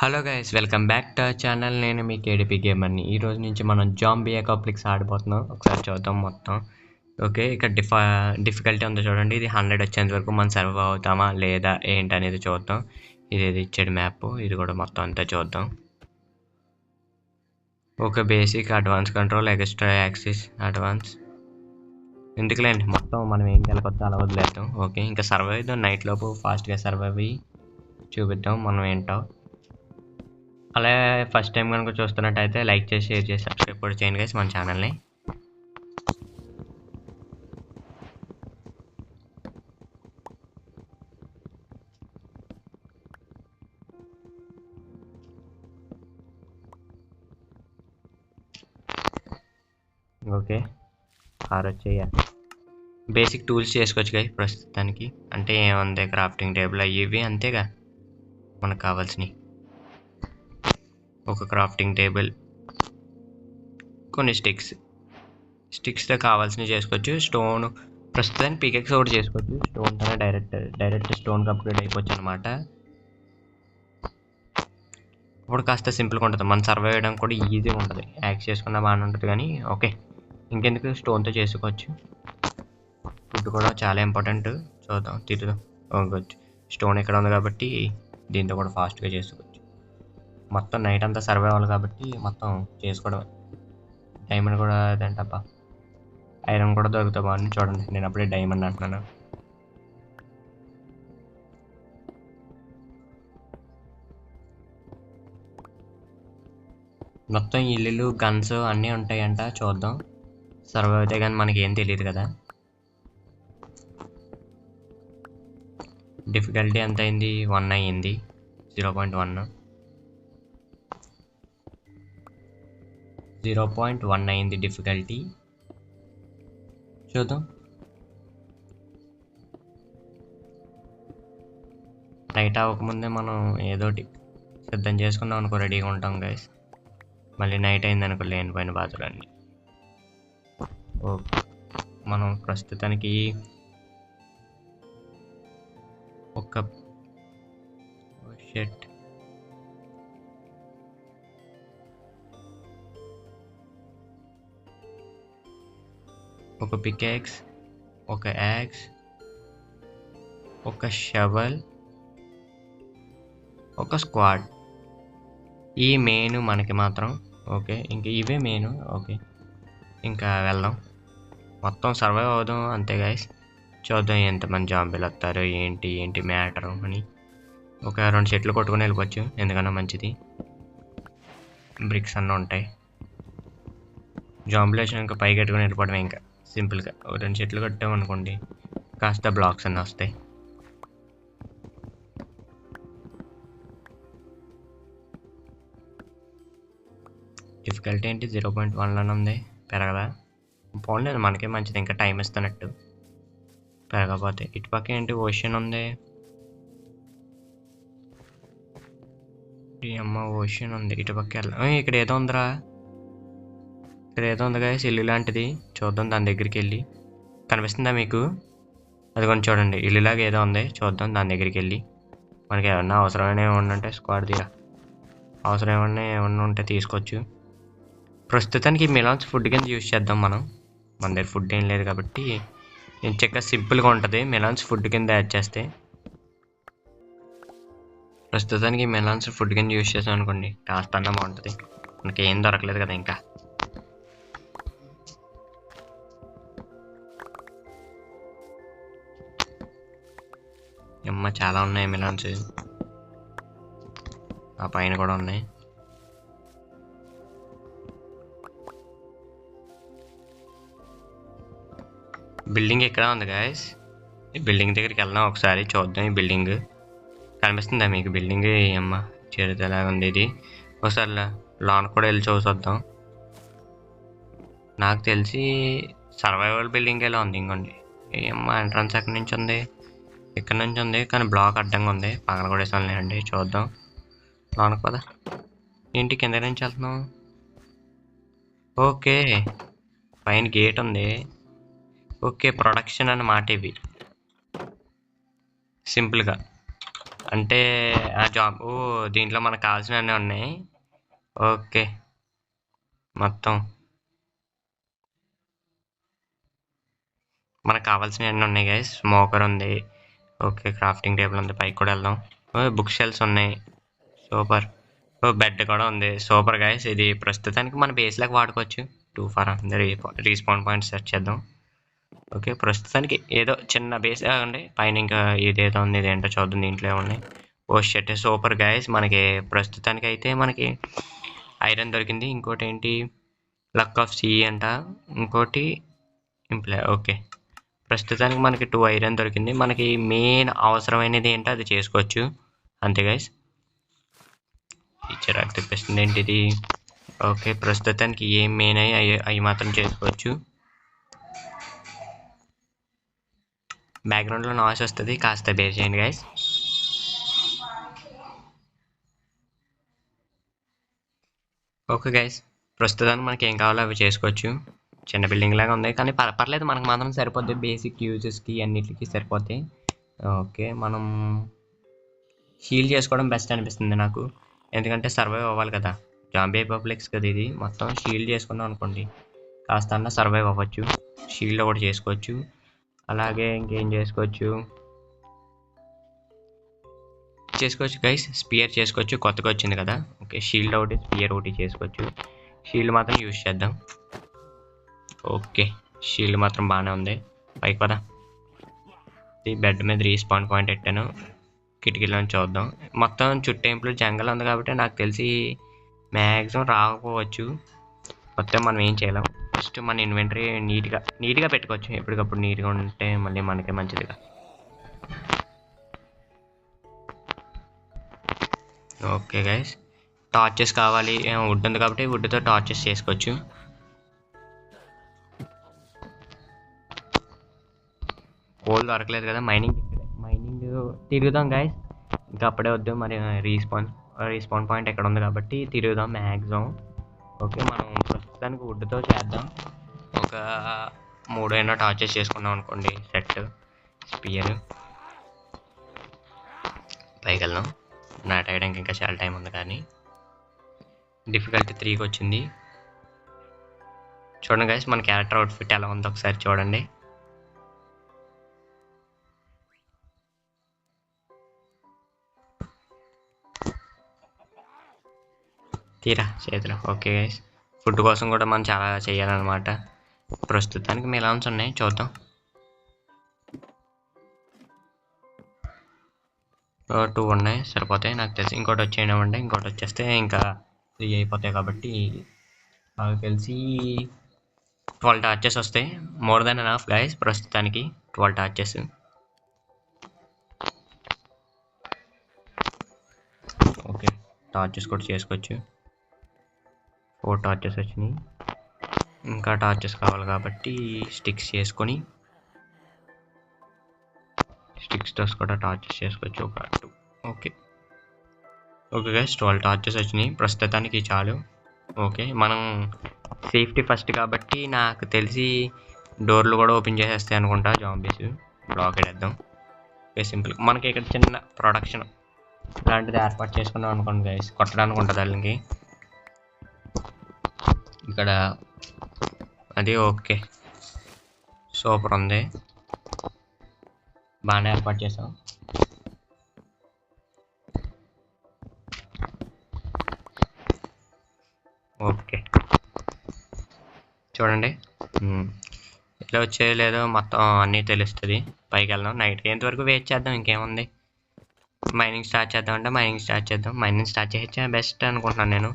Hello guys, welcome back to our channel. నేను మీ కేడిపి గేమర్ని. ఈ రోజు నుంచి మనం జాంబీ అపోకలిప్స్ ఆడిపోతున్నాం. ఒకసారి చూద్దాం మొత్తం. ఓకే, ఇక్కడ డిఫికల్టీ ఉందో చూడండి. ఇది 100 వచ్చేంత వరకు మనం సర్వ్ అవుతామా లేదా ఏంటి అనేది చూద్దాం. ఇది ఇచ్చాడు మ్యాప్. ఇది కూడా మొత్తం అంతా చూద్దాం. Okay, basic, advance control, extra axis, advance. ఎందుకులేండి, మొత్తం మనం ఏం గెలకొద్దో అలా వదిలేద్దాం. ఓకే, ఇంకా సర్వ్ అవుదాం. నైట్ లోపు ఫాస్ట్గా సర్వ్ అయ్యి చూపిద్దాం మనం ఏంటో. అలా ఫస్ట్ టైం కనుక చూస్తున్నట్టయితే లైక్ చేసి, షేర్ చేసి, సబ్స్క్రైబ్ కూడా చేయండి గైస్ మన ఛానల్ని. ఓకే, కార్ వచ్చేయ. బేసిక్ టూల్స్ చేసుకోవచ్చు గైస్ ప్రస్తుతానికి. అంటే ఏముంది, క్రాఫ్టింగ్ టేబుల్ అవి ఇవి అంతేగా మనకు కావాల్సినవి. ఒక క్రాఫ్టింగ్ టేబుల్, కొన్ని స్టిక్స్తో కావాల్సినవి చేసుకోవచ్చు. స్టోన్ ప్రస్తుతానికి పికెక్స్ ఒకటి చేసుకోవచ్చు. స్టోన్తోనే డైరెక్ట్ స్టోన్కి అప్గ్రేడ్ అయిపోవచ్చు అనమాట. ఇప్పుడు కాస్త సింపుల్గా ఉంటుంది, మనం సర్వైవ్ చేయడం కూడా ఈజీగా ఉంటుంది. యాక్స్ చేసుకున్న బాగానే ఉంటుంది. కానీ ఓకే, ఇంకెందుకు, స్టోన్తో చేసుకోవచ్చు. ఫుడ్ కూడా చాలా ఇంపార్టెంట్. చూద్దాం, తిరుగుదాం. ఓకే, స్టోన్ ఇక్కడ ఉంది కాబట్టి దీంతో కూడా ఫాస్ట్గా చేసుకోవచ్చు. మొత్తం నైట్ అంతా సర్వైవ్ అవ్వాలి కాబట్టి మొత్తం చేసుకోవడం. డైమండ్ కూడా అదేంటబ్బా, ఐరన్ కూడా దొరుకుతా బాగుంది. చూడండి, నేను అప్పుడే డైమండ్ అంటున్నాను. మొత్తం ఇల్లులు, గన్స్ అన్నీ ఉంటాయంట. చూద్దాం, సర్వైవ్ అయితే కానీ మనకి ఏం తెలియదు కదా. డిఫికల్టీ ఎంత అయింది? 1 అయ్యింది. 0.1 అయింది డిఫికల్టీ. చూద్దాం. నైట్ అవ్వకముందే మనం ఏదోటి సిద్ధం చేసుకుందాం అనుకో, రెడీగా ఉంటాం గైస్. మళ్ళీ నైట్ అయింది అనుకో, లేనిపోయిన బాధలన్నీ. ఓకే, మనం ప్రస్తుతానికి ఒక షెట్, ఒక పికాక్స్, ఒక యాక్స్, ఒక షవల్, ఒక స్క్వాడ్. ఈ మెయిన్ మనకి మాత్రం. ఓకే, ఇంకా ఇవే మెయిన్. ఓకే, ఇంకా వెళ్దాం, మొత్తం సర్వైవ్ అవుదాం అంతే గైస్. చూద్దాం ఎంతమంది జాంబీలు వస్తారు, ఏంటి మ్యాటరు అని. ఒక 2 చెట్లు కొట్టుకుని వెళ్ళిపోవచ్చు, ఎందుకన్నా మంచిది. బ్రిక్స్ అన్నీ ఉంటాయి. జాంబీలు వచ్చిన ఇంకా పై కట్టుకుని వెళ్ళిపోవడం. ఇంకా సింపుల్గా 2 చెట్లు కట్టామనుకోండి, కాస్త బ్లాక్స్ అన్నీ వస్తాయి. డిఫికల్టీ ఏంటి 0.1లోనే ఉంది, పెరగదా? పోలేదు, మనకే మంచిది, ఇంకా టైం ఇస్తున్నట్టు. పెరగకపోతే ఇటుపక్క ఏంటి, ఓషన్ ఉంది. అమ్మ, ఓషన్ ఉంది. ఇటుపక్క వెళ్ళాం. ఇక్కడ ఏదో ఉందిరా, ఇక్కడ ఏదో ఉంది కదా, ఇల్లు లాంటిది. చూద్దాం, దాని దగ్గరికి వెళ్ళి. కనిపిస్తుందా మీకు? అది కొంచెం చూడండి, ఇల్లులాగా ఏదో ఉంది. చూద్దాం, దాని దగ్గరికి వెళ్ళి. మనకి ఏమన్నా అవసరమైన ఉంటే స్క్వాడ్ తీరా, అవసరం ఏమన్నా ఉంటే తీసుకోవచ్చు. ప్రస్తుతానికి మిలాన్స్ ఫుడ్ కింద యూజ్ చేద్దాం మనం. మన దగ్గర ఫుడ్ ఏం లేదు కాబట్టి చక్కగా సింపుల్గా ఉంటుంది. మిలాన్స్ ఫుడ్ కింద యాడ్ చేస్తే, ప్రస్తుతానికి మిలాన్స్ ఫుడ్ కింద యూజ్ చేసాం అనుకోండి, కాస్త అన్న బాగుంటుంది. మనకి ఏం దొరకలేదు కదా ఇంకా. అమ్మ, చాలా ఉన్నాయి మిలాన్స్. ఆ పైన కూడా ఉన్నాయి. బిల్డింగ్ ఎక్కడ ఉంది గాయస్? ఈ బిల్డింగ్ దగ్గరికి వెళ్దాం ఒకసారి, చూద్దాం. ఈ బిల్డింగ్ కనిపిస్తుందా మీకు? బిల్డింగ్ అమ్మ చేరుతలాగా ఉంది. ఇది ఒకసారి లోన్ కూడా వెళ్ళి చూసొద్దాం. నాకు తెలిసి సర్వైవల్ బిల్డింగ్ ఎలా ఉంది. ఇంకోండి, అమ్మ ఎంట్రన్స్ ఎక్కడి నుంచి ఉంది? ఇక్కడ నుంచి ఉంది, కానీ బ్లాక్ అడ్డంగా ఉంది. పక్కన కూడా వేసానులేండి, చూద్దాం. లోనకు పద. ఏంటి కింద నుంచి వెళ్తున్నాం? ఓకే, పైన గేట్ ఉంది. ఓకే, ప్రొడక్షన్ అన్నమాట ఇవి సింపుల్గా. అంటే ఆ జాబ్ దీంట్లో మనకు కావాల్సినవన్నీ ఉన్నాయి. ఓకే. మొత్తం మనకు కావాల్సినవన్నీ ఉన్నాయి గైస్. స్మోకర్ ఉంది. ఓకే. క్రాఫ్టింగ్ టేబుల్ ఉంది. పైకి కూడా వెళ్దాం. బుక్ షెల్ఫ్స్ ఉన్నాయి. సూపర్. బెడ్ కూడా ఉంది. Super guys. ఇది ప్రస్తుతానికి మన బేస్లోకి వాడుకోవచ్చు. 2 ఫర్ రీస్పాన్ పాయింట్ సెట్ చేద్దాం. ఓకే. ప్రస్తుతానికి ఏదో చిన్న బేస్ అండి. పైన ఇంకా ఇదేదో ఉంది. ఇదేంటో చూద్దాం. దీంట్లో ఏమున్నాయి. షట్. Super guys. మనకి ప్రస్తుతానికి అయితే మనకి ఐరన్ దొరికింది. ఇంకోటి ఏంటి, లక్ ఆఫ్ సీ అంట. ఇంకోటి ఓకే. ప్రస్తుతానికి మనకి 2 ఐరన్ దొరికింది. మనకి మెయిన్ అవసరమైనది ఏంటో అది చేసుకోవచ్చు. అంతే గైస్. చిరాకు తెప్పిస్తుంది ఏంటిది. ఓకే. ప్రస్తుతానికి ఏం మెయిన్ అవి మాత్రం చేసుకోవచ్చు. బ్యాక్గ్రౌండ్లో నాయిస్ వస్తుంది. కాస్త బేర్ చేయండి గైస్. Okay guys. ప్రస్తుతానికి మనకి ఏం కావాలో అవి చేసుకోవచ్చు. చిన్న బిల్డింగ్ లాగా ఉంది కానీ పర్లేదు. మనకు మాత్రం సరిపోద్ది. బేసిక్ యూజెస్కి అన్నిటికి సరిపోతాయి. ఓకే. మనం హీల్ చేసుకోవడం బెస్ట్ అనిపిస్తుంది నాకు. ఎందుకంటే సర్వైవ్ అవ్వాలి కదా. జాంబీ అపోకలిప్స్ కదా ఇది. మొత్తం షీల్డ్ చేసుకున్నాం అనుకోండి కాస్త అన్న సర్వైవ్ అవ్వచ్చు. షీల్డ్ ఒకటి చేసుకోవచ్చు. అలాగే ఇంకేం చేసుకోవచ్చు గైస్. స్పియర్ చేసుకోవచ్చు. కొత్తగా వచ్చింది కదా. ఓకే. షీల్డ్ ఒకటి, స్పియర్ ఒకటి చేసుకోవచ్చు. షీల్డ్ మాత్రం యూజ్ చేద్దాం. ఓకే. షీల్డ్ మాత్రం బాగానే ఉంది. పైకి పదా. ఈ బెడ్ మీద రీస్పాన్ పాయింట్ పెట్టాను. కిటికీలో చూద్దాం. మొత్తం చుట్టేంపులు జంగల్ ఉంది కాబట్టి నాకు తెలిసి మ్యాక్సిమం రాకపోవచ్చు. మొత్తం మనం ఏం చేయలేం. ఫస్ట్ మన ఇన్వెంటరీ నీట్గా పెట్టుకోవచ్చు. ఎప్పటికప్పుడు నీట్గా ఉంటే మళ్ళీ మనకే మంచిదిగా. Okay guys. టార్చెస్ కావాలి. వుడ్ ఉంది కాబట్టి వుడ్తో టార్చెస్ చేసుకోవచ్చు. కోల్ దొరకలేదు కదా. మైనింగ్ తిరుగుదాం గైస్. ఇంకా అప్పుడే వద్దు మరి. రీస్పాన్ పాయింట్ ఎక్కడ ఉంది కాబట్టి తిరుగుదాం మ్యాక్సిమం. ఓకే. మనం ప్రస్తుతానికి వుడ్తో చేద్దాం. ఒక 3 అయినా టార్చెస్ చేసుకున్నాం అనుకోండి. సెట్. స్పియర్. పైకి వెళ్దాం. నాట్ వేయడానికి ఇంకా చాలా టైం ఉంది కానీ డిఫికల్టీ 3కి వచ్చింది. చూడండి గైస్ మన క్యారెక్టర్ అవుట్ఫిట్ ఎలా ఉందో ఒకసారి చూడండి. తీరా చేతిలో. Okay guys. ఫుడ్ కోసం కూడా మనం చాలా చేయాలన్నమాట. ప్రస్తుతానికి మిలాన్స్ ఉన్నాయి. చూద్దాం. 2 ఉన్నాయి సరిపోతాయి నాకు తెలిసి. ఇంకోటి వచ్చేయమంటే ఇంకోటి వచ్చేస్తే ఇంకా 3 అయిపోతాయి కాబట్టి నాకు తెలిసి 12 టార్చెస్ వస్తాయి. More than enough guys. ప్రస్తుతానికి 12 టార్చెస్. ఓకే. టార్చెస్ కూడా చేసుకోవచ్చు. 4 టార్చెస్ వచ్చినాయి. ఇంకా టార్చెస్ కావాలి కాబట్టి స్టిక్స్ చేసుకొని స్టిక్స్తో కూడా టార్చెస్ చేసుకోవచ్చు. ఒక 2. ఓకే. Okay guys. 12 టార్చెస్ వచ్చినాయి. ప్రస్తుతానికి చాలు. ఓకే. మనం సేఫ్టీ ఫస్ట్ కాబట్టి నాకు తెలిసి డోర్లు కూడా ఓపెన్ చేసేస్తాయి అనుకుంటా జాంబీస్. బ్లాక్ వేద్దాం. ఓకే. సింపుల్. మనకి ఇక్కడ చిన్న ప్రొడక్షన్ లాంటిది ఏర్పాటు చేసుకున్నాం అనుకోండి గైస్. కొట్టడానికి ఉంటుంది వాళ్ళకి ఇక్కడ. అది ఓకే. సూపర్ ఉంది. బాగానే ఏర్పాటు చేసాం. ఓకే. చూడండి ఇలా వచ్చే లేదో మొత్తం అన్నీ తెలుస్తుంది. పైకి వెళ్దాం. నైట్ ఎంతవరకు వెయిట్ చేద్దాం. ఇంకేముంది. మైనింగ్ స్టార్ట్ చేద్దాం అంటే మైనింగ్ స్టార్ట్ చేద్దాం. మైనింగ్ స్టార్ట్ చేస్తే బెస్ట్ అనుకుంటున్నాను నేను.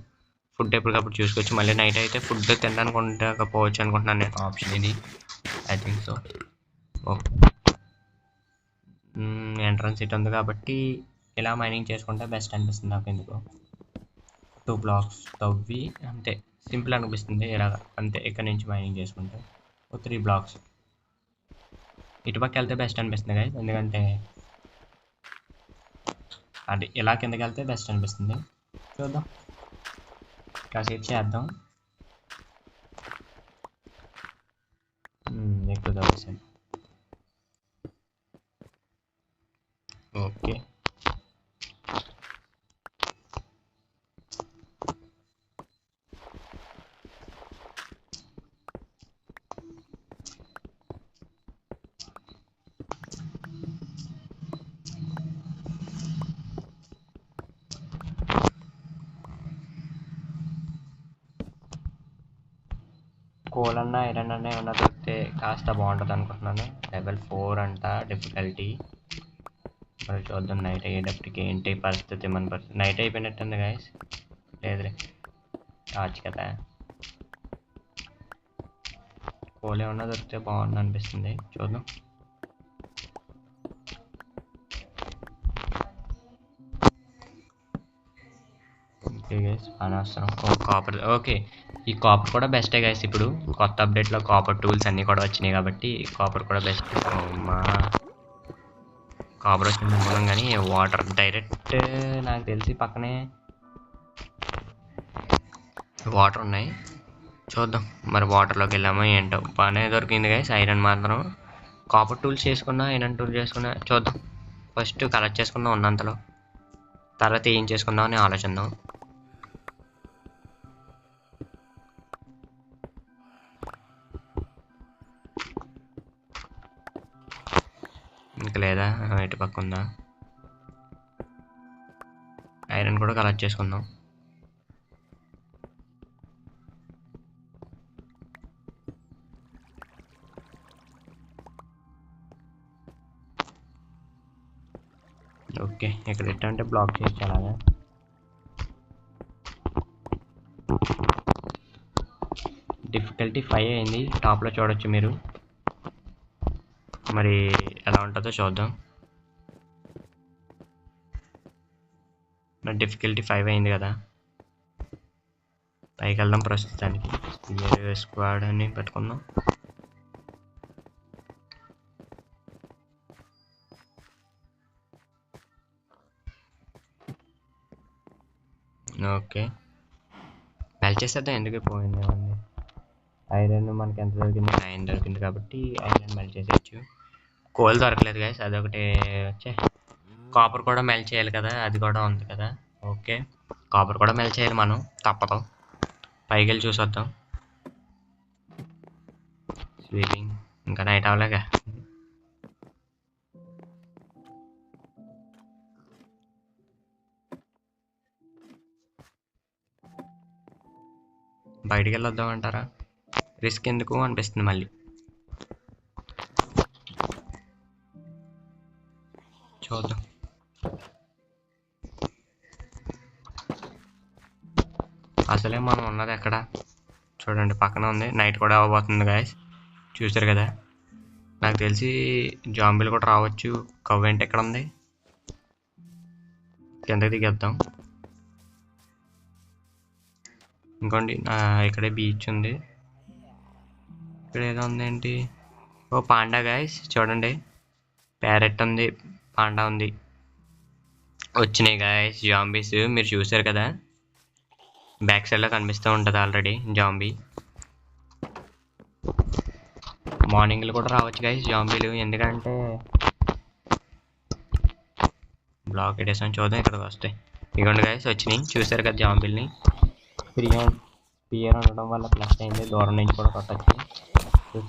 ఫుడ్ ఎప్పటికప్పుడు చూసుకోవచ్చు. మళ్ళీ నైట్ అయితే ఫుడ్ తినడానికి ఉండకపోవచ్చు అనుకుంటున్నాను నేను. ఆప్షన్ ఇది. I think so. Okay. Entrance it ఉంది కాబట్టి ఇలా మైనింగ్ చేసుకుంటే బెస్ట్ అనిపిస్తుంది నాకు. ఎందుకు 2 బ్లాక్స్ తవ్వి అంతే. సింపుల్ అనిపిస్తుంది ఇలాగ. అంతే. ఇక్కడ నుంచి మైనింగ్ చేసుకుంటే 3 బ్లాక్స్ ఇటుపక్క వెళ్తే బెస్ట్ అనిపిస్తుంది గైస్. ఎందుకంటే అది ఇలా కిందకి వెళ్తే బెస్ట్ అనిపిస్తుంది. చూద్దాం. కాసేపు చేద్దాం. ఎక్కువ తవ్వేసాను. ఓకే. కోల్ అన్న ఐరన్ అన్న ఏమన్నా దొరికితే కాస్త బాగుంటుంది అనుకుంటున్నాను. లెవెల్ 4 అంట డిఫికల్టీ. మరి చూద్దాం నైట్ అయ్యేటప్పటికి ఏంటి పరిస్థితి. మన పరిస్థితి నైట్ అయిపోయినట్టుంది గాయస్. లేదులే రావచ్చు కదా. కోల్ ఏమన్నా దొరికితే బాగుంది అనిపిస్తుంది. చూద్దాం. ఓకే గైస్ అనవసరం. Copper okay. ఈ కాపర్ కూడా బెస్టే గైస్. ఇప్పుడు కొత్త అప్డేట్లో కాపర్ టూల్స్ అన్నీ కూడా వచ్చినాయి కాబట్టి కాపర్ కూడా బెస్ట్. మా కాపర్ వచ్చింది అనుకున్నాం కానీ వాటర్ డైరెక్ట్ నాకు తెలిసి పక్కనే వాటర్ ఉన్నాయి. చూద్దాం మరి వాటర్లోకి వెళ్ళామో ఏంటో. బాగానే దొరికింది గైస్ ఐరన్ మాత్రం. కాపర్ టూల్స్ చేసుకున్నా ఐరన్ టూల్ చేసుకున్నా చూద్దాం. ఫస్ట్ కలెక్ట్ చేసుకుందాం ఉన్నంతలో, తర్వాత ఏం చేసుకుందాం అని ఆలోచిద్దాం. ఇంకా లేదా ఇటు పక్క ఉందా? ఐరన్ కూడా కలెక్ట్ చేసుకుందాం. ఓకే ఇక్కడ ఎట్టంటే బ్లాక్ చేయొచ్చు అలాగా. డిఫికల్టీ 5 అయింది. టాప్లో చూడొచ్చు మీరు. మరి ఎలా ఉంటుందో చూద్దాం. నా డిఫికల్టీ 5 అయింది కదా. పైకి వెళ్దాం ప్రస్తుతానికి. స్క్వాడ్ అని పెట్టుకుందాం. ఓకే మెల్ట్ చేసేద్దాం. ఎందుకు పోయింది ఏమండి. ఐరన్ మనకి ఎంత దొరికింది? 9 దొరికింది కాబట్టి ఐరన్ మెల్ట్ చేసేయచ్చు. కోల్ దొరకలేదు గైస్, అదొకటి. వచ్చే కాపర్ కూడా మెల్ట్ చేయాలి కదా, అది కూడా ఉంది కదా. ఓకే కాపర్ కూడా మెల్ట్ చేయాలి మనం, తప్పదు. పైకి వెళ్ళి చూసొద్దాం. స్లీపింగ్ ఇంకా నైట్ అవ్వలేగా. బయటికి వెళ్ళొద్దాం అంటారా? రిస్క్ ఎందుకు అనిపిస్తుంది మళ్ళీ. చూద్దాం. అసలే మనం ఉన్నది ఎక్కడ చూడండి, పక్కన ఉంది. నైట్ కూడా అవ్వబోతుంది గాయస్, చూసారు కదా. నాకు తెలిసి జాంబీలు కూడా రావచ్చు. కవ్వెంట్ ఎక్కడ ఉంది? కిందకి దిగేద్దాం. ఇంకోండి ఇక్కడే బీచ్ ఉంది. ఇక్కడ ఏదో ఉంది ఏంటి? ఓ పాండా గాయస్, చూడండి. ప్యారెట్ ఉంది, పాండా ఉంది. వచ్చినాయి గాయస్ జాంబీస్, మీరు చూసారు కదా. బ్యాక్ సైడ్లో కనిపిస్తూ ఉంటుంది ఆల్రెడీ జాంబీ. మార్నింగ్లు కూడా రావచ్చు గాయస్ జాంబీలు, ఎందుకంటే బ్లాక్ ఎడేసాం. చూద్దాం ఇక్కడికి వస్తాయి. ఇదిగోండి గాయస్ వచ్చినాయి, చూసారు కదా జాంబీల్ని. పియర్ ఉండడం వల్ల ప్లస్ అయింది. దూరం నుంచి కూడా కొట్టచ్చు.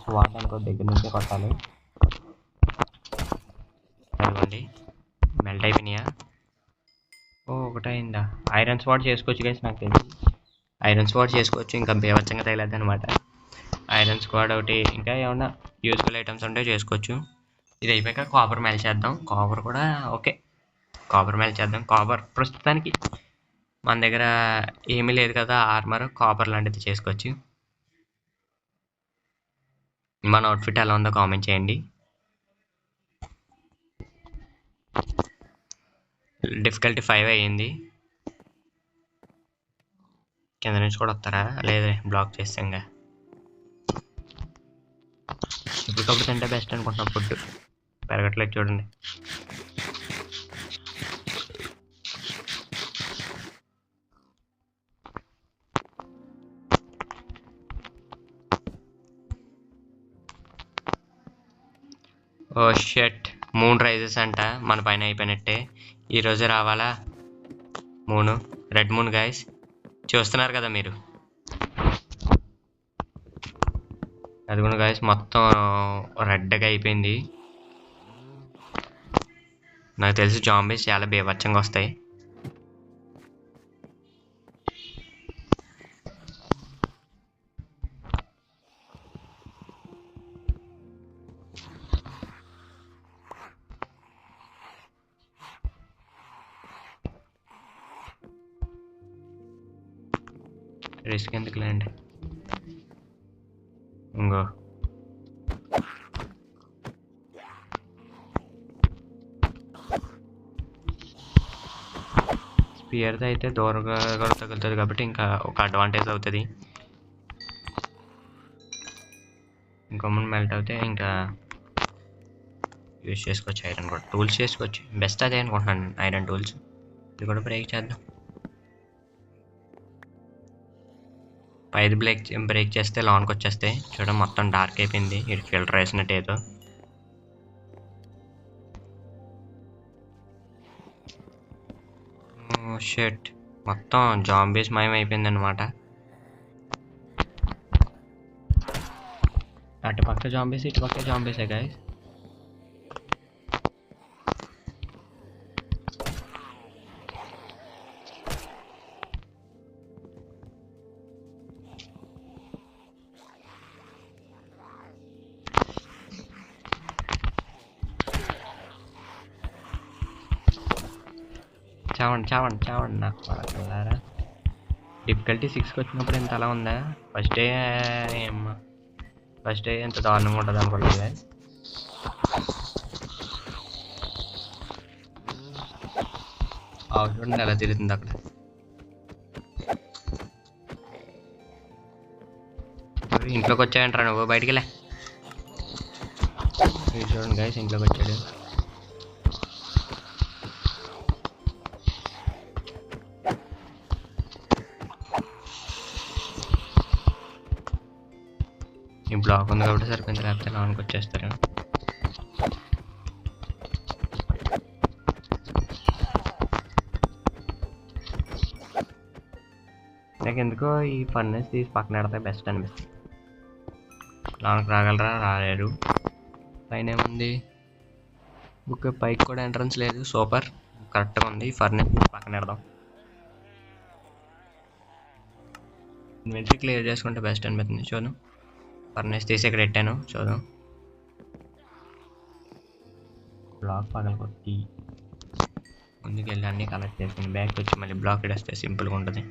స్వాట్ అనుకో, దగ్గర నుంచే కొట్టాలి. అదిగోండి మెల్ట్ అయిపోయినాయా? ఓ ఒకటే అయిందా? ఐరన్ స్వాట్ చేసుకోవచ్చు గైస్, నాకు తెలిసి ఐరన్ స్వాట్ చేసుకోవచ్చు. ఇంకా బేవచ్చంగా తగిలేదు అనమాట. ఐరన్ స్క్వాడ్ ఒకటి, ఇంకా ఏమన్నా యూజ్ఫుల్ ఐటమ్స్ ఉంటే చేసుకోవచ్చు. ఇది అయిపోయాక కాపర్ మెల్ట్ చేద్దాం. కాపర్ కూడా ఓకే, కాపర్ మెల్ట్ చేద్దాం. కాపర్ ప్రస్తుతానికి మన దగ్గర ఏమీ లేదు కదా ఆర్మర్, కాపర్ లాంటిది చేసుకోవచ్చు. మన అవుట్ఫిట్ ఎలా ఉందో కామెంట్ చేయండి. డిఫికల్టీ 5 అయ్యింది. కింద నుంచి కూడా వస్తారా? లేదే, బ్లాక్ చేస్తాం. ఇంకా ఇప్పటికప్పుడు తింటే బెస్ట్ అనుకుంటున్నాం. ఫుడ్ పెరగట్లేదు చూడండి. ఓ షట్, మూన్ రైజెస్ అంట. మన పైన అయిపోయినట్టే. ఈరోజు రావాలా మూను? రెడ్ మూన్ గైస్, చూస్తున్నారు కదా మీరు. అది కూడా గైస్ మొత్తం రెడ్గా అయిపోయింది. నాకు తెలిసి జాంబీస్ చాలా బీభత్సంగా వస్తాయి. రిస్క్ ఎందుకులేండి. ఇంకో స్పియర్తో అయితే దూరంగా కూడా తగులుతుంది కాబట్టి ఇంకా ఒక అడ్వాంటేజ్ అవుతుంది. ఇంకో ముందు మెల్ట్ అవుతే ఇంకా యూజ్ చేసుకోవచ్చు. ఐరన్ కూడా టూల్స్ చేసుకోవచ్చు. బెస్ట్ అదే అనుకుంటున్నాను, ఐరన్ టూల్స్. ఇది కూడా బ్రేక్ చేద్దాం. పైది బ్రేక్ చేస్తే లోన్కి వచ్చేస్తాయి. చూడండి మొత్తం డార్క్ అయిపోయింది. ఇది ఫిల్టర్ వేసినట్టు ఏదో. షెట్ మొత్తం జాంబీస్ మయం అయిపోయింది అనమాట. అటు పక్క జాంబీస్, ఇటు పక్క జాంబీసే గైస్. చావండి చావండి చావండి నాకు పడకల్లారా. డిఫికల్టీ 6కి వచ్చినప్పుడు ఇంత అలా ఉందా? ఫస్ట్ డే ఎంత దారుణంగా ఉంటుంది అనుకోలేదు గైస్. చూడండి ఎలా తిరుగుతుంది అక్కడ. ఇంట్లోకి వచ్చాయంటారా నువ్వు? బయటికి వెళ్ళా. చూడండి గైస్ ఇంట్లోకి వచ్చాడు. ఈ బ్లాక్ ఉంది కాబట్టి సరిపోయింది, లేకపోతే లోనికి వచ్చేస్తారు. నాకు ఎందుకో ఈ ఫర్నెస్ తీసి పక్కన పెడితే బెస్ట్ అనిపిస్తుంది. లోనికి రాగలరా? రాలేరు. పైన ఏముంది? బుక్ పైకి కూడా ఎంట్రన్స్ లేదు. సూపర్, కరెక్ట్గా ఉంది. ఫర్నెస్ తీసి పక్కన పెడదాం. ఇన్వెంటరీ క్లియర్ చేసుకుంటే బెస్ట్ అనిపిస్తుంది. చూద్దాం. ఫర్నెస్ తీసి ఇక్కడ పెట్టాను. చూద్దాం. బ్లాక్ పగలగొట్టి ముందుకు వెళ్ళి అన్నీ కలెక్ట్ చేసుకుని బ్యాక్ వచ్చి మళ్ళీ బ్లాక్ ఇడేస్తే సింపుల్గా ఉంటుంది.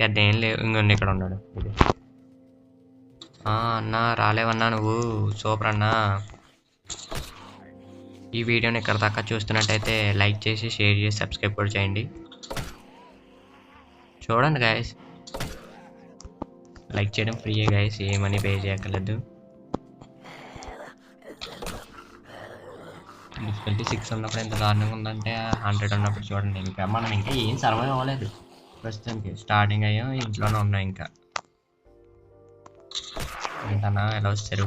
పెద్ద ఏం లేవు. ఇంకొన్ని ఇక్కడ ఉన్నాడు. ఇది అన్నా రాలేవన్నా నువ్వు. సూపర్ అన్నా. ఈ వీడియోని ఇక్కడ దాకా చూస్తున్నట్టయితే లైక్ చేసి షేర్ చేసి సబ్స్క్రైబ్ కూడా చేయండి. చూడండి గైస్, లైక్ చేయడం ఫ్రీయే గైస్, ఏ మనీ పే చేయక్కర్లేదు. డిఫికల్టీ 6 ఉన్నప్పుడు ఎంత దారుణంగా ఉందంటే 100 ఉన్నప్పుడు చూడండి. ఇంకా మనం ఇంకా ఏం సర్వైవ్ అవ్వలేదు ప్రస్తుతానికి. స్టార్టింగ్ అయ్యాం, ఇంట్లోనే ఉన్నాం. ఇంకా ఏంటన్నా ఎలా వస్తారు?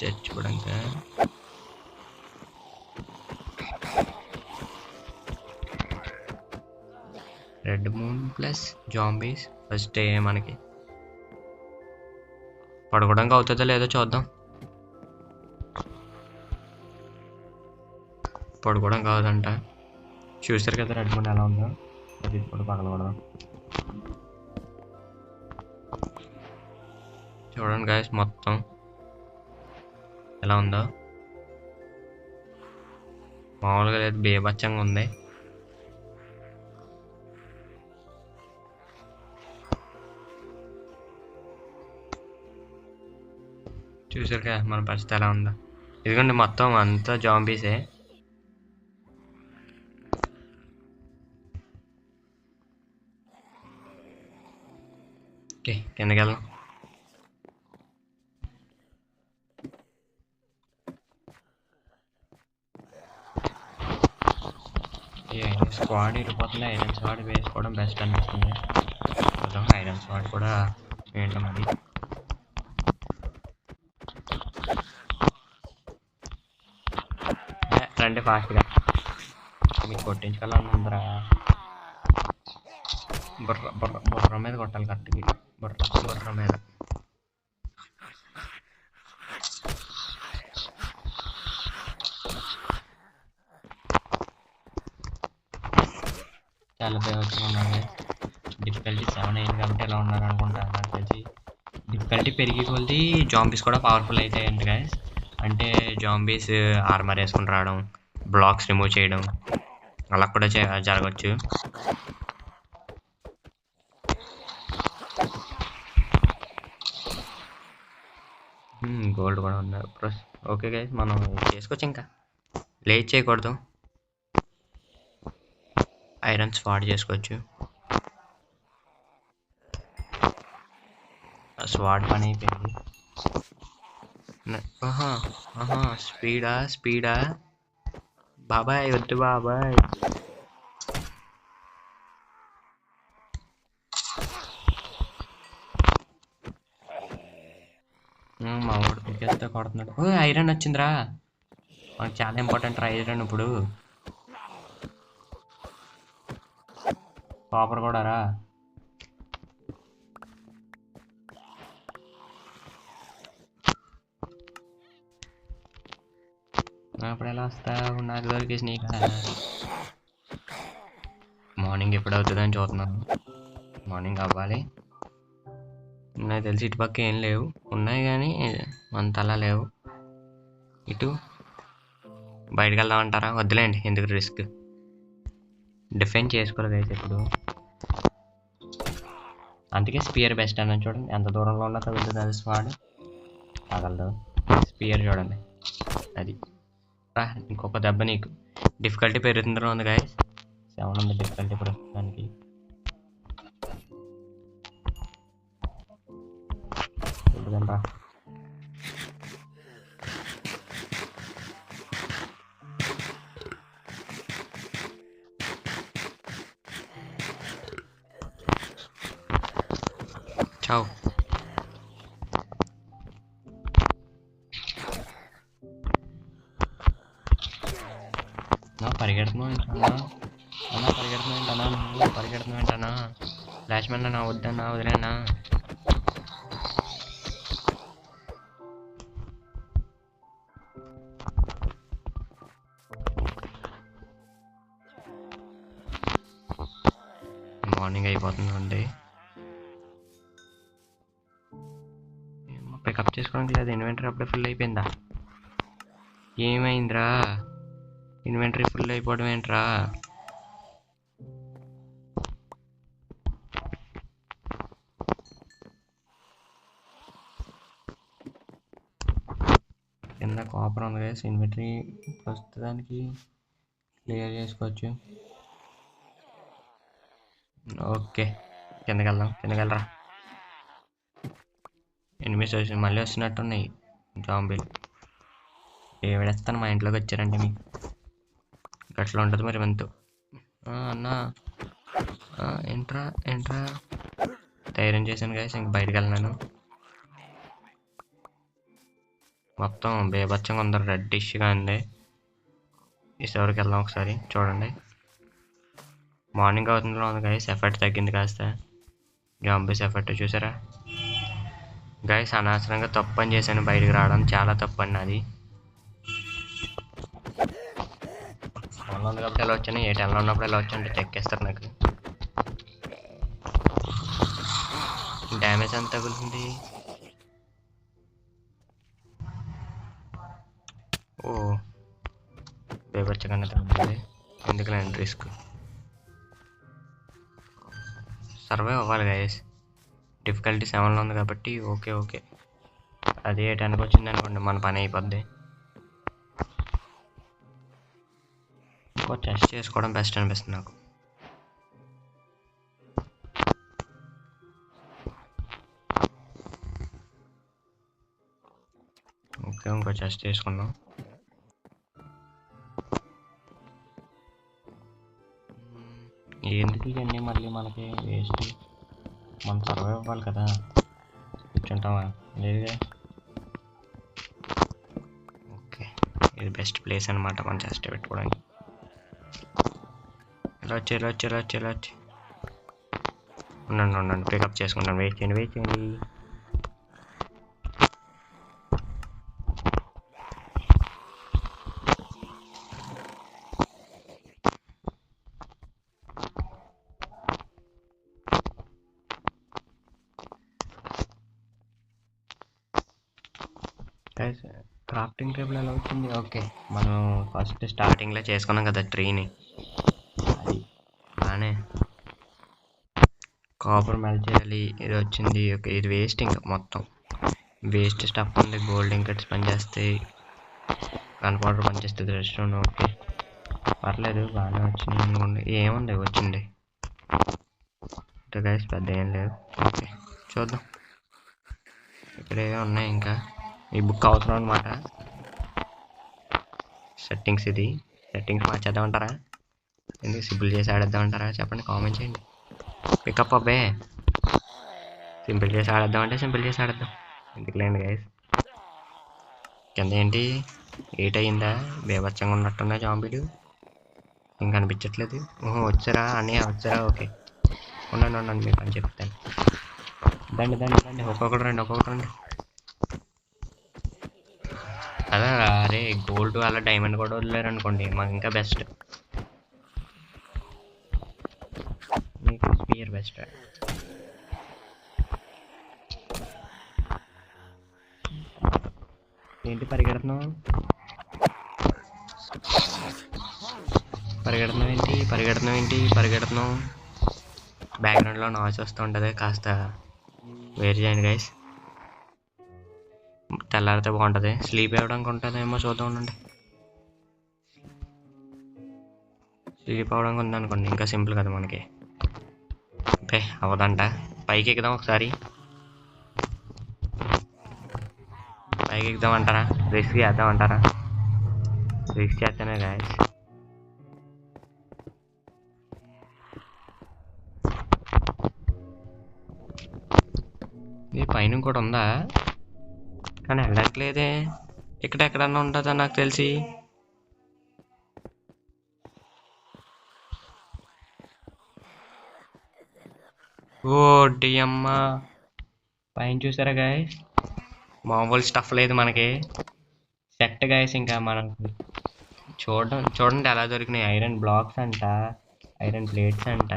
చచ్చిపోవడాక red moon plus zombies. First day మనకి పడుకోవడానికి అవుతుందో లేదో చూద్దాం. పడుకోవడం కాదంట. చూసారు కదా రెడ్ మూన్ ఎలా ఉందో. అది కూడా పగలకూడదు. చూడండి గైస్ మొత్తం ఎలా ఉందో. మామూలుగా లేదు, బేబచ్చంగా ఉంది. చూసారు కదా మన పరిస్థితి ఎలా ఉందో. ఇదిగోండి మొత్తం అంతా జాంబీసే. ఓకే, కిందకి వెళ్దాం. స్క్వాడ్ ఇరిపోతుంది. ఐరన్ స్క్వాడ్ వేసుకోవడం బెస్ట్ అనిపిస్తుంది. ఐరన్ స్క్వాడ్ కూడా ఏంటో మరి. రండి ఫాస్ట్గా, మీకు కొట్టించుకోవాలని ఉందరా. బుర్ర మీద కొట్టాలి కరెక్ట్గా. బుర్ర మీద. చాలా బేవచ్చుగా ఉన్నారు. డిఫికల్టీ 7 అయింది కాబట్టి ఎలా ఉన్నారు అనుకుంటాను. నాకు తెలిసి డిఫికల్టీ పెరిగి కొద్ది జాంబీస్ కూడా పవర్ఫుల్ అవుతాయంట గైస్. అంటే జాంబీస్ ఆర్మర్ వేసుకుని రావడం, బ్లాక్స్ రిమూవ్ చేయడం అలా కూడా జరగచ్చు. గోల్డ్ కూడా ఉంది. ఓకే గైస్, మనం చేసుకోవచ్చు, ఇంకా లేట్ చేయకూడదు. ఐరన్ స్వాడ్ చేసుకోవచ్చు. స్వాడ్ పని అయిపోయింది. స్పీడా బాబాయ్, వద్దు బాబాయ్. మా వాడు పికేస్తే కొడుతున్నాడు. ఐరన్ వచ్చిందిరా, మనకు చాలా ఇంపార్టెంట్ రా ఐరన్. ఇప్పుడు కాపర్ కూడా రా. అప్పుడు ఎలా వస్తావు, నాకు దొరికేసి నీకు. మార్నింగ్ ఎప్పుడు అవుతుందని చూస్తున్నాను. మార్నింగ్ అవ్వాలి. నాకు తెలిసి ఇటు పక్క ఏం లేవు, ఉన్నాయి కానీ అంతలా లేవు. ఇటు బయటకు వెళ్దామంటారా? వద్దులేండి, ఎందుకు రిస్క్. డిఫెండ్ చేసుకోలేదు అయితే ఇప్పుడు, అందుకే స్పియర్ బెస్ట్ అన్న. చూడండి ఎంత దూరంలో ఉన్నా తగులుతుంది అది. స్వాడ్ తగలదు, స్పియర్ చూడండి అది. ఇంకొక దెబ్బ నీకు. డిఫికల్టీ పెరుగుతుందో ఉంది గాయ, 7 ఉంది డిఫికల్టీ ప్రస్తుతానికి. రా చావు. పరిగెడుతున్నావు ఏంటన్నా, పరిగెడుతున్నావు ఏంటన్నా? ఫ్లాష్ మ్యాన్ అన్నా, వద్దన్నా, వదిలేనా? మార్నింగ్ అయిపోతుందండి, పికప్ చేసుకోవడానికి లేదు. ఇన్వెంటరీ అప్పుడే ఫుల్ అయిపోయిందా? ఏమైందిరా? ఇన్వెంటరీ ఫుల్ అయిపోవడం ఏంట్రా? కింద కాపర్ ఉంది కదా, ఇన్వెంటరీ ప్రస్తుతానికి క్లియర్ చేసుకోవచ్చు. ఓకే, కిందకి వెళ్ళరా. ఎనిమిస్ వచ్చి మళ్ళీ వస్తున్నట్టున్నాయి జాంబీలు. ఏమిడేస్తాను, మా ఇంట్లోకి వచ్చారంటే మీకు గట్లా ఉంటుంది మరి వంతు. అన్నా ఏంట్రా ధైర్యం చేశాను గాయస్, ఇంక బయటకు వెళ్ళినాను. మొత్తం బేబచ్చంగా ఉంది, రెడ్డిష్గా ఉంది. ఈసారికి వెళ్దాం ఒకసారి, చూడండి. మార్నింగ్ అవుతుందో ఉంది గాయస్, ఎఫర్ట్ తగ్గింది కాస్త. జాంబీస్ ఎఫర్ట్ చూసారా గాయస్? అనవసరంగా తప్పు పని చేశాను, బయటకు రావడం చాలా తప్పు అండి అది. ఫోన్లో ఉంది కాబట్టి ఎలా వచ్చాను, ఏ టైంలో ఉన్నప్పుడు ఎలా వచ్చాను చెక్కేస్తారు నాకు. డ్యామేజ్ అంత తగులుతుంది. ఓ బేబచ్చగానే తగ్గుతుంది, ఎందుకులేండి రిస్క్. సర్వైవ్ అవ్వాలి గాయస్. డిఫికల్టీ 7లో ఉంది కాబట్టి ఓకే. అదే 10కి వచ్చింది అనుకోండి, మన పని అయిపోద్ది. ఇంకో చెస్ట్ చేసుకోవడం బెస్ట్ అనిపిస్తుంది నాకు. ఓకే, ఇంకో చెస్ట్ చేసుకున్నాం. ఎందుకు ఇవన్నీ మళ్ళీ మనకి వేస్ట్? మనం సర్వైవ్ అవ్వాలి కదా, కూర్చుంటామా? లేదుగా. ఓకే, ఇది బెస్ట్ ప్లేస్ అనమాట మనం చెస్ట్ పెట్టుకోవడానికి. ఇలా వచ్చి ఉండండి, పికప్ చేసుకుంటాను. వెయిట్ చేయండి. క్రాఫ్టింగ్ టేబుల్ ఎలా వచ్చింది? ఓకే, మనం ఫస్ట్ స్టార్టింగ్లో చేసుకున్నాం కదా ట్రీని, అది బాగానే. కాపర్ మెల్ట్ చేయాలి, ఇది వచ్చింది. ఓకే, ఇది వేస్ట్ ఇంకా మొత్తం. వేస్ట్ స్టఫ్ ఉంది. గోల్డ్ ఇంకట్స్ పనిచేస్తాయి, గన్ పౌడర్ పనిచేస్తుంది, రెస్టారెంట్ ఓకే పర్లేదు బాగానే వచ్చింది అనుకోండి. ఏముంది వచ్చింది గైస్, పెద్ద ఏం లేదు. ఓకే చూద్దాం ఇక్కడ ఏమో ఉన్నాయి. ఇంకా ఈ బుక్ అవసరం అనమాట. సెట్టింగ్స్, ఇది సెట్టింగ్స్ మార్చేద్దామంటారా, ఎందుకు సింపుల్ చేసి ఆడేద్దామంటారా చెప్పండి, కామెంట్ చేయండి. పికప్ అబ్బే, సింపుల్ చేసి ఆడేద్దామంటే సింపుల్ చేసి ఆడేద్దాం, ఎందుకులేండి గైస్. కింద ఏంటి 8 అయిందా, బేభత్సంగా ఉన్నట్టున్నా జాంబీలు, ఇంకా అనిపించట్లేదు. ఓహో వచ్చారా అని, వచ్చారా ఓకే. ఉండండి మీకు అని చెప్తాను. దండి ఒక్కొక్కటి రండి. అదే అరే గోల్డ్ అలా డైమండ్ కూడా వదిలేరు అనుకోండి, మాకు ఇంకా బెస్ట్, మీకు స్పియర్ బెస్ట్. ఏంటి పరిగెడుతున్నావు బ్యాక్గ్రౌండ్లో నాయిస్ వస్తూ ఉంటుంది, కాస్త వేరు చేయండి గైస్. తెల్లారితే బాగుంటుంది, స్లీప్ అవ్వడానికి ఉంటుందేమో చూద్దాం ఉండండి. స్లీప్ అవ్వడానికి ఉందనుకోండి ఇంకా సింపుల్ కదా మనకి. ఓకే అవదంట, పైకి ఎక్కుదాం ఒకసారి. పైకి ఎక్కుదామంటారా, రిస్క్ చేద్దామంటారా? రిస్క్ చేస్తేనే గాయస్. ఈ పైన కూడా ఉందా, కానీ వెళ్ళట్లేదే. ఎక్కడన్నా ఉంటుందా నాకు తెలిసి. ఓ డియమ్మ, పైన చూసారా గాయస్, మామూలు స్టఫ్ లేదు మనకి, సెట్ గాయస్. ఇంకా మనకి చూడండి ఎలా దొరికినాయి. ఐరన్ బ్లాక్స్ అంట, ఐరన్ ప్లేట్స్ అంట,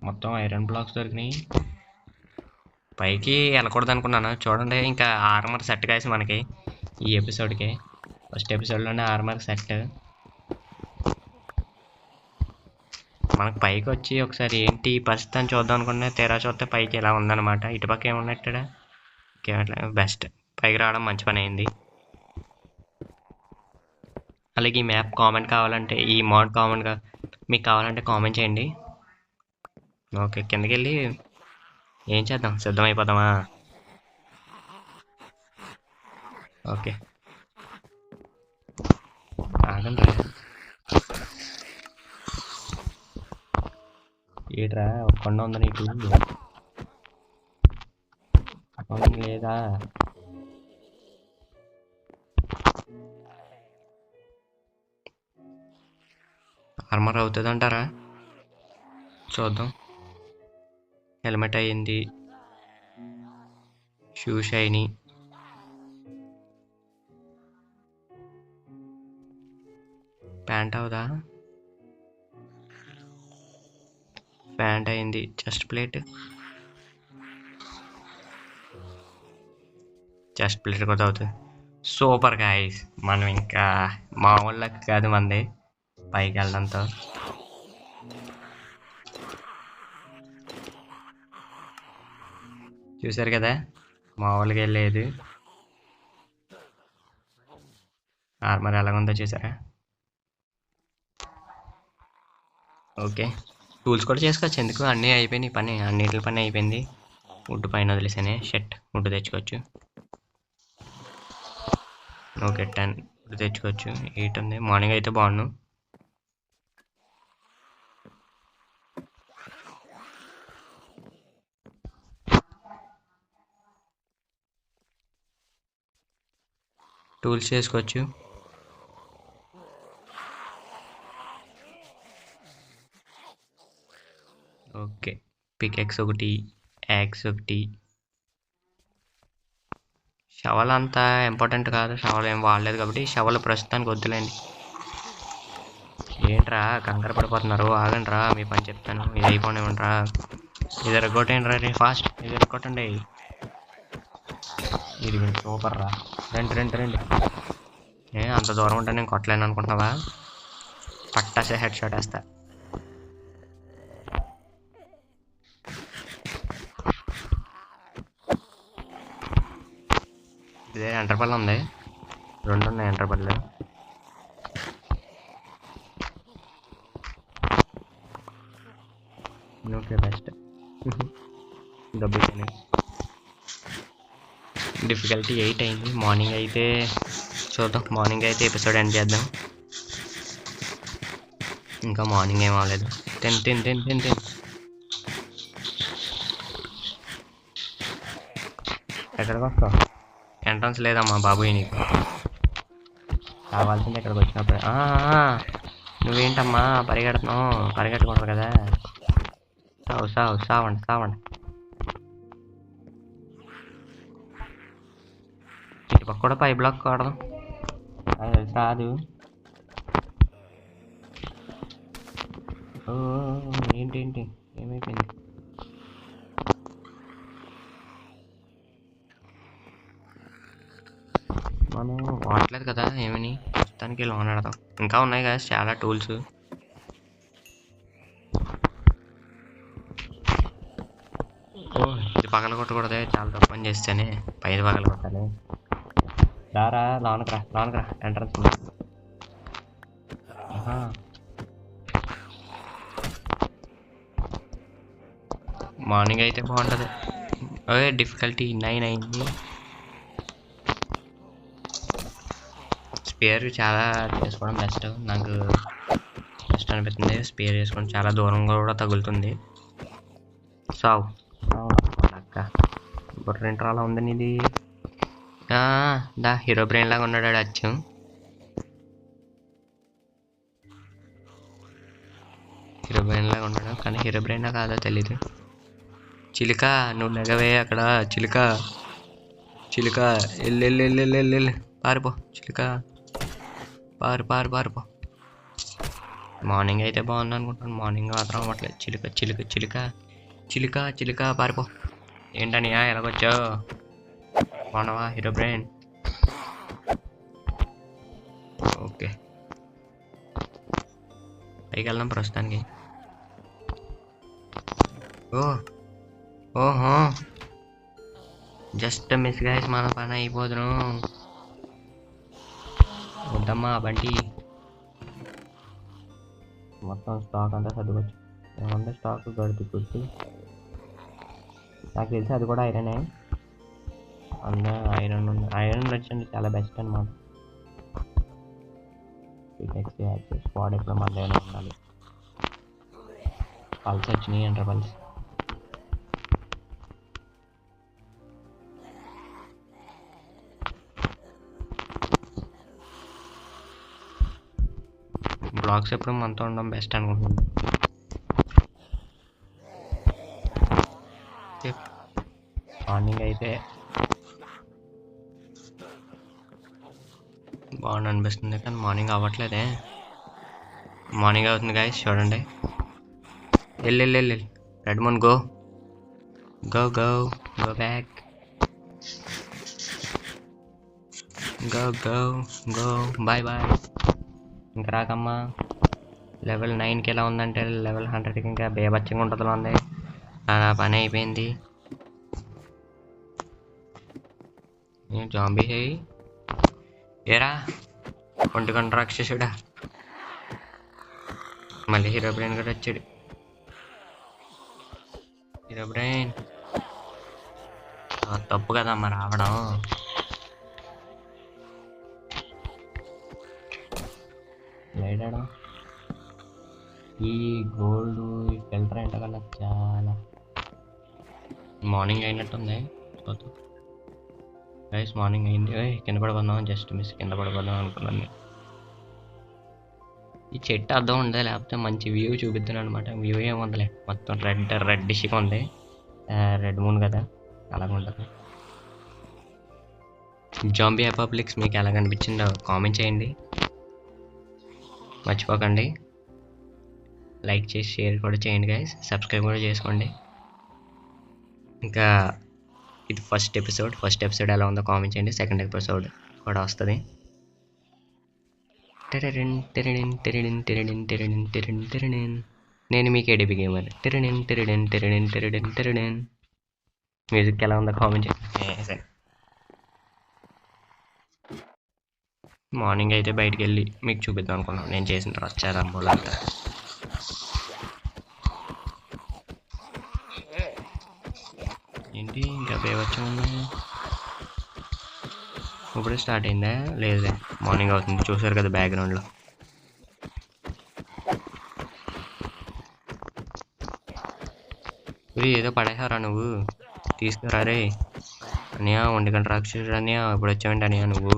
మొత్తం ఐరన్ బ్లాక్స్ దొరికినాయి. పైకి వెళ్ళకూడదు అనుకున్నాను. చూడండి ఇంకా ఆర్మర్ సెట్ గాయస్ మనకి ఈ ఎపిసోడ్కి. ఫస్ట్ ఎపిసోడ్లోనే ఆర్మర్ సెట్. మనకు పైకి వచ్చి ఒకసారి ఏంటి పరిస్థితి అని చూద్దాం అనుకున్నా, తెరా చూస్తే పైకి ఇలా ఉందన్నమాట. ఇటుపక్క ఏమున్నట్టాడా, బెస్ట్ పైకి రావడం మంచి పని అయింది. అలాగే ఈ మ్యాప్ కామెంట్ కావాలంటే, ఈ మోడ్ కామెంట్గా మీకు కావాలంటే కామెంట్ చేయండి. ఓకే కిందకి వెళ్ళి ఏం చేద్దాం, సిద్ధం అయిపోదామా? ఓకే ఆగండి. ఏట్రా కొండ ఉందా నీకు, లేదా? ఆర్మర్ అవుతుంది అంటారా, చూద్దాం. హెల్మెట్ అయ్యింది, షూ షైనీ, ప్యాంట్ అవుదా, ప్యాంట్ అయింది, చెస్ట్ ప్లేట్ కూడా అవుతుంది. సూపర్ గాయ్స్, మనం ఇంకా మామూలు కాదు మంది పైకి వెళ్ళడంతో. చూసారు కదా మామూలుగా వెళ్ళేది. ఆర్మర్ ఎలాగుందో చూసారా? ఓకే టూల్స్ కూడా చేసుకోవచ్చు, ఎందుకు అన్నీ అయిపోయినాయి, అన్నిటి పని అయిపోయింది. వుడ్ పైన వదిలేసానే, షెట్ వుడ్ తెచ్చుకోవచ్చు. ఓకే 10 వుడ్ తెచ్చుకోవచ్చు. 8 ఉంది, మార్నింగ్ అయితే బాగుండు. టూల్స్ చేసుకోవచ్చు. ఓకే పికెక్స్ ఒకటి, యాక్స్ ఒకటి. షవల్ అంతా ఇంపార్టెంట్ కాదు, షవల్ ఏం వాడలేదు కాబట్టి షవల్ ప్రస్తుతానికి వద్దులేండి. ఏంట్రా కంగారు పడిపోతున్నారు, ఆగండి రా మీ పని చెప్తాను. ఇది అయిపోనివ్వండి రా, ఇది రెగ్గొట్టండి రా, ఫాస్ట్ ఇది రెగ్గొట్టండి. ఇది సూపర్ రా, రండి. అంత దూరం ఉంటే నేను కొట్టలేను అనుకుంటున్నావా? పట్టాసే హెడ్ షాట్ వేస్తా. ఇదే ఎంటర్పల్ ఉంది, 2 ఉన్నాయి ఎంటర్పల్. Okay best. దబ్బుతాను. డిఫికల్టీ 8 అయింది. మార్నింగ్ అయితే చూద్దాం, మార్నింగ్ అయితే ఎపిసోడ్ ఎండ్ చేద్దాం. ఇంకా మార్నింగ్ ఏం అవ్వలేదు. తిన్ తిన్ తిన్ తిన్ తిన్. ఎక్కడికి వస్తావు? ఎంట్రన్స్ లేదమ్మా బాబు, నీకు కావాల్సింది ఎక్కడికి వచ్చినప్పుడు. నువ్వేంటమ్మా పరిగెడుతున్నావు? పరిగెట్టకూడదు కదా. సావండి. ఇటుపక్క కూడా పై బ్లాక్ కొడదాం, అది రాదు. ఏంటి ఏమైపోయింది? మనం వాడట్లేదు కదా ఏమని, ప్రస్తుతానికి లోన్ ఆడదాం. ఇంకా ఉన్నాయి కదా చాలా టూల్స్. ఇది పగల కొట్టకూడదే, చాలా తప్పు పని చేస్తేనే పైది పగల కొట్టాలి. రారా లోనకి రా ఎంట్రన్స్. మార్నింగ్ అయితే బాగుంటుంది. అదే డిఫికల్టీ 9 అయింది. స్పేర్ చాలా చేసుకోవడం బెస్ట్, నాకు బెస్ట్ అనిపిస్తుంది. స్పేర్ చేసుకోవడం చాలా దూరంగా కూడా తగులుతుంది. సావు అక్క బుర్రేంట్రా అలా ఉందని. ఇది దా హీరో బ్రెయిన్ లాగా ఉన్నాడు అచ్చు. హీరో బ్రెయిన్ లాగా ఉన్నాడు కానీ హీరో బ్రెయిన్ కాదో తెలీదు. చిలుక నువ్వు లెగవే అక్కడ. చిలుక ఎల్లు పారిపో చిలుక, పారిపో. మార్నింగ్ అయితే బాగుంది అనుకుంటాను, మార్నింగ్ మాత్రం అవ్వట్లేదు. చిలుక పారిపో. ఏంటని ఎలాగొచ్చావు? బాగున్నావా హీరో బ్రెయిన్? ఓకే పైకి వెళ్దాం ప్రస్తుతానికి. ఓహో జస్ట్ మిస్ గైస్, మన పని అయిపోదును. వద్దమ్మా బంటి. మొత్తం స్టాక్ అంతా సర్దుకోవచ్చు. ఏమన్నా స్టాక్ గడిపి కుర్తి, నాకు తెలిసి అది కూడా ఐరనే. ఐరన్ వచ్చండి చాలా బెస్ట్ అనమాట. స్క్వాడ్ ఎప్పుడు మన దగ్గర ఉండాలి. పల్స్ వచ్చినాయి అంటారు, పల్స్. బ్లాక్స్ ఎప్పుడు మనతో ఉండడం బెస్ట్ అనుకుంటున్నాను. మార్నింగ్ అయితే బాగుంది అనిపిస్తుంది కానీ మార్నింగ్ అవ్వట్లేదే. మార్నింగ్ అవుతుంది గైస్, చూడండి. వెళ్ళు red moon go back. Go bye. ఇంకా రాకమ్మా. లెవెల్ 9కి ఎలా ఉందంటే లెవెల్ 100కి ఇంకా బేబచ్చంగా ఉంటుంది ఉంది. అలా పని అయిపోయింది. జాంబీ హే ఏరా ఒంటికొండ రాక్షసుడా. మళ్ళీ హీరో బ్రెయిన్ కూడా వచ్చాడు. హీరో బ్రెయిన్ తప్పు కదమ్మా రావడం. లేడాడు ఈ గోల్డ్ ఫిల్టర్ ఏంటో కన్నా చాలా. మార్నింగ్ అయినట్టుంది. గైస్ మార్నింగ్ అయింది. కింద పడిపోదాం, జస్ట్ మిస్ కింద పడిపోదాం అనుకున్నాను. ఈ చెట్టు అర్థం ఉందా లేకపోతే మంచి వ్యూ చూపిద్దాను అనమాట. వ్యూ ఏముందిలే, మొత్తం రెడ్డిష్గా ఉంది. రెడ్ మూన్ కదా అలాగ ఉంటుంది. జాంబీ అపోకలిప్స్ మీకు ఎలా కనిపించిందో కామెంట్ చేయండి. మర్చిపోకండి లైక్ చేసి షేర్ కూడా చేయండి గైస్. సబ్స్క్రైబ్ కూడా చేసుకోండి. ఇంకా ఇది ఫస్ట్ ఎపిసోడ్ ఎలా ఉందో కామెంట్ చేయండి. సెకండ్ ఎపిసోడ్ కూడా వస్తుంది. టెరడిన్ టెరడిన్ టెరడిన్ టెరడిన్ టెరడిన్ టెరడిన్ టెరడిన్. నేను మీ కేడీబీ గేమర్. టెరడిన్ టెరడిన్ టెరడిన్ టెరడిన్ టెరడిన్. మ్యూజిక్ ఎలా ఉందో కామెంట్ చేయండి. సరే, మార్నింగ్ అయితే బయటికి వెళ్ళి మీకు చూపిద్దాం అనుకున్నాను నేను చేసిన రచ్చారంబోలంతా. ఏంటి ఇంకా బేవచ్చా ఇప్పుడే స్టార్ట్ అయిందా? లేదులే, మార్నింగ్ అవుతుంది. చూసారు కదా బ్యాక్గ్రౌండ్లో. ఏదో పడేసారా నువ్వు? తీసుకురా రే అనియా, 1 గంట రాక్షసుడు అనియా. ఇప్పుడు వచ్చావండి అనియా నువ్వు.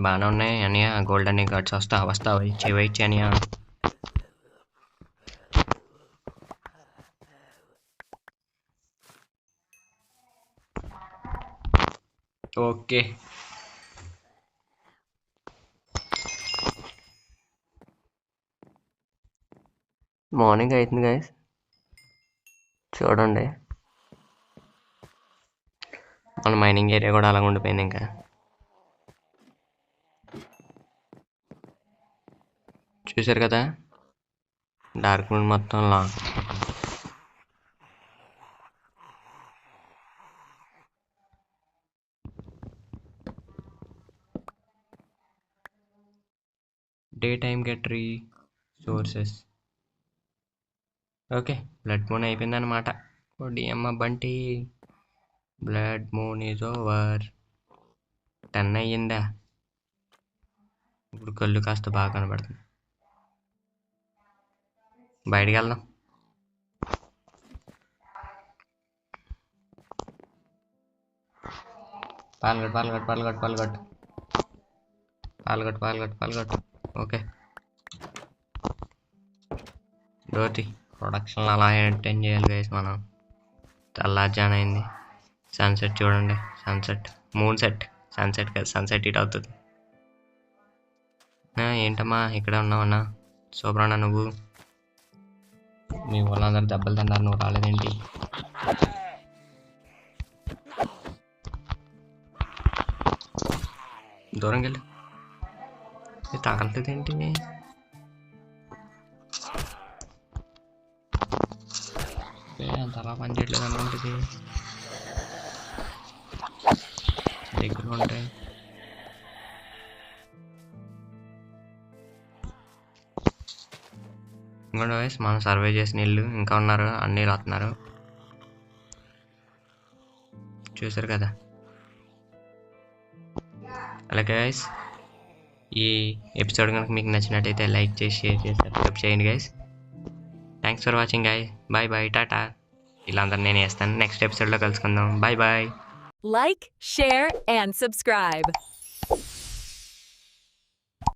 బాగానే ఉన్నాయి అనియా, గోల్డెన్ కార్డ్స్. వస్తావా ఇచ్చి అనియా. ఓకే, మార్నింగ్ అవుతుంది గైస్, చూడండి. మన మైనింగ్ ఏరియా కూడా అలాగ ఉండిపోయింది. ఇంకా చూసారు కదా డార్క్ రూమ్ మొత్తంలో. Day time get resources. Okay, blood moon అయిపోయింది అనమాట. అమ్మ Bunty, blood moon is over. 10 అయ్యిందా? ఇప్పుడు కళ్ళు కాస్త బాగా కనబడుతుంది. బయటికి వెళ్దాం. పాల్గొట్టు. ఓకే, డోర్తి ప్రొడక్షన్ అలా ఎంటైన్ చేయాలి గైస్ మనం. తెల్లారుజాన్ అయింది. సన్సెట్ చూడండి, సన్సెట్, మూన్ సెట్, సన్సెట్ కదా, సన్సెట్ ఇట్ అవుతుంది. ఏంటమ్మా ఇక్కడ ఉన్నావన్నా? సూపర్ అన్నా నువ్వు. మీ వాళ్ళందరూ దెబ్బలు తిన్నారు, నువ్వు రాలేదేంటి? దూరంగా వెళ్ళి తగలలేదు ఏంటి? అంత అలా పని చేయట్లేదు అనుకుంటుంది. దగ్గర ఉంటాయి. ఇంకోటి వయసు మనం సర్వే చేసిన ఇల్లు ఇంకా ఉన్నారు, అన్నీ రాస్తున్నారు. చూసారు కదా. అలాగే గైస్, ఈ ఎపిసోడ్ కనుక మీకు నచ్చినట్టయితే లైక్ చేసి, షేర్ చేసి, సబ్స్క్రైబ్ చేయండి guys. Thanks for watching guys. Bye tata. ఇలా అందరూ నేను వేస్తాను. నెక్స్ట్ ఎపిసోడ్లో కలుసుకుందాం. Bye. Like, share, and subscribe.